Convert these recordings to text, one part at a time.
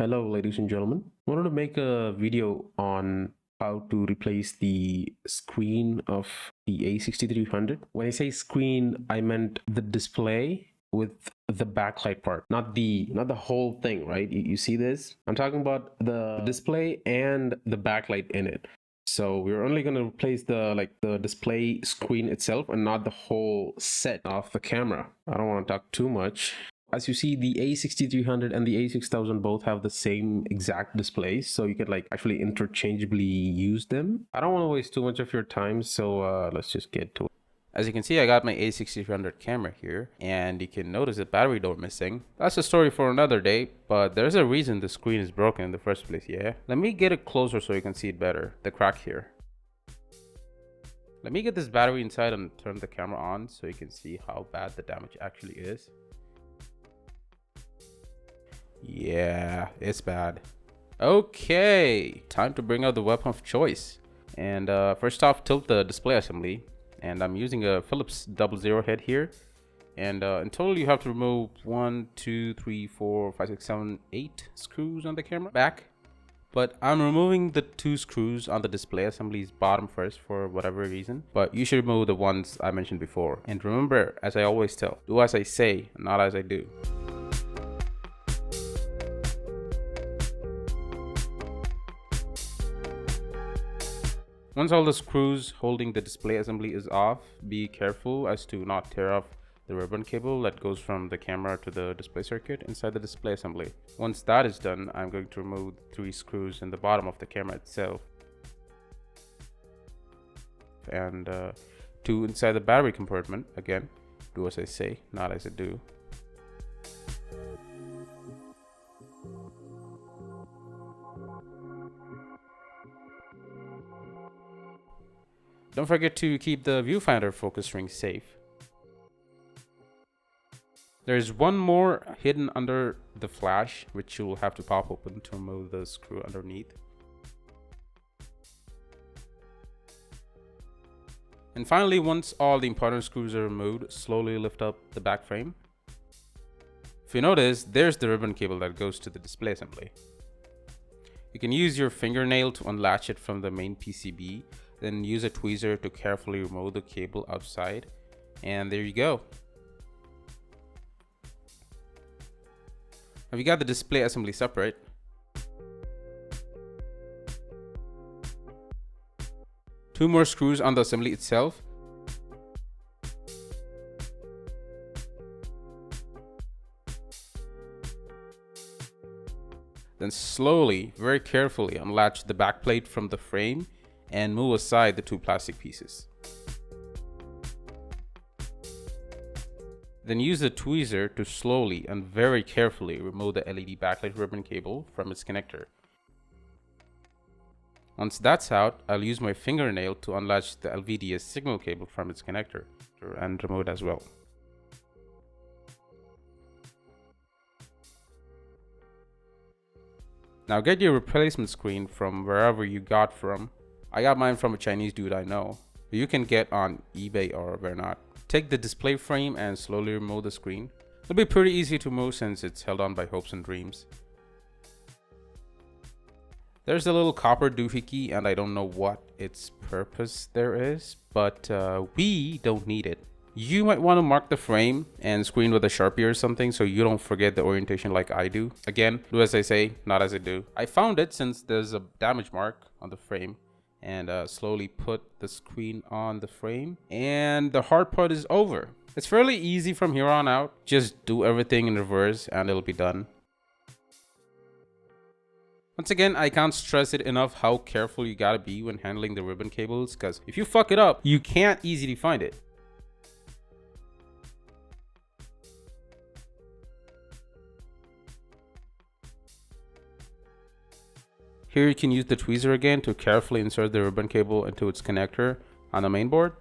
Hello, ladies and gentlemen. I wanted to make a video on how to replace the screen of the A6300. When I say screen, I meant the display with the backlight part, not the whole thing, right? You see this? I'm talking about the display and the backlight in it. So we're only going to replace the display screen itself and not the whole set of the camera. I don't want to talk too much. As you see, the A6300 and the A6000 both have the same exact displays, so you can actually interchangeably use them. I don't want to waste too much of your time, so let's just get to it. As you can see, I got my A6300 camera here, and you can notice the battery door missing. That's a story for another day, but there's a reason the screen is broken in the first place, yeah? Let me get it closer so you can see it better, the crack here. Let me get this battery inside and turn the camera on so you can see how bad the damage actually is. Yeah, it's bad. Okay, time to bring out the weapon of choice. And first off, tilt the display assembly. And I'm using a Phillips 00 head here. And in total, you have to remove 1, 2, 3, 4, 5, 6, 7, 8 screws on the camera back. But I'm removing the 2 screws on the display assembly's bottom first for whatever reason. But you should remove the ones I mentioned before. And remember, as I always tell, do as I say, not as I do. Once all the screws holding the display assembly is off, be careful as to not tear off the ribbon cable that goes from the camera to the display circuit inside the display assembly. Once that is done, I'm going to remove 3 screws in the bottom of the camera itself. And 2 inside the battery compartment. Again, do as I say, not as I do. Don't forget to keep the viewfinder focus ring safe. There's one more hidden under the flash, which you'll have to pop open to remove the screw underneath. And finally, once all the important screws are removed, slowly lift up the back frame. If you notice, there's the ribbon cable that goes to the display assembly. You can use your fingernail to unlatch it from the main PCB. Then use a tweezer to carefully remove the cable outside, and there you go. Now we got the display assembly separate. Two more screws on the assembly itself. Then slowly, very carefully unlatch the back plate from the frame and move aside the 2 plastic pieces. Then use the tweezer to slowly and very carefully remove the LED backlight ribbon cable from its connector. Once that's out, I'll use my fingernail to unlatch the LVDS signal cable from its connector and remove it as well. Now get your replacement screen from wherever you got from. I got mine from a Chinese dude I know. You can get on eBay or where not. Take the display frame and slowly remove the screen. It'll be pretty easy to move since it's held on by hopes and dreams. There's a little copper doohickey and I don't know what its purpose there is, but we don't need it. You might want to mark the frame and screen with a Sharpie or something so you don't forget the orientation like I do. Again, do as I say, not as I do. I found it since there's a damage mark on the frame. And slowly put the screen on the frame, and the hard part is over. It's fairly easy from here on out. Just do everything in reverse and it'll be done. Once again, I can't stress it enough how careful you gotta be when handling the ribbon cables, because if you fuck it up, you can't easily find it. Here you can use the tweezer again to carefully insert the ribbon cable into its connector on the main board.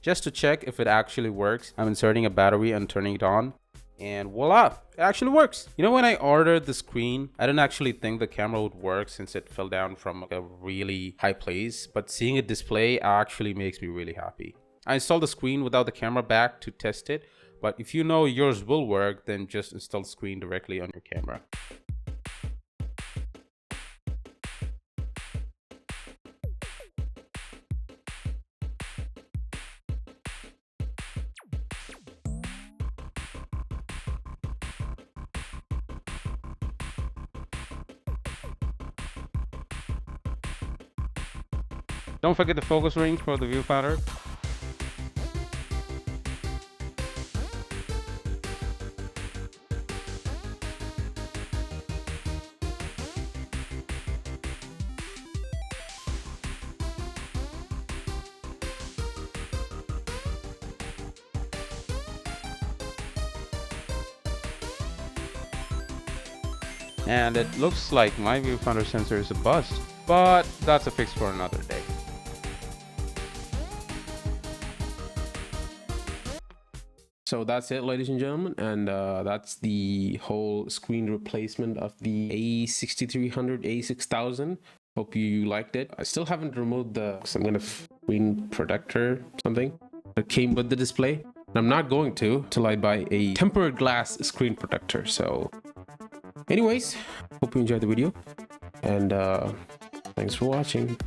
Just to check if it actually works, I'm inserting a battery and turning it on. And voila, it actually works. You know, when I ordered the screen, I didn't actually think the camera would work since it fell down from a really high place. But seeing it display actually makes me really happy. I installed the screen without the camera back to test it. But if you know yours will work, then just install the screen directly on your camera. Don't forget the focus ring for the viewfinder. And it looks like my viewfinder sensor is a bust, but that's a fix for another day. So that's it, ladies and gentlemen, and that's the whole screen replacement of the A6300, A6000. Hope you liked it. I still haven't removed some kind of screen protector, something that came with the display. And I'm not going to till I buy a tempered glass screen protector. So anyways, hope you enjoyed the video, and thanks for watching.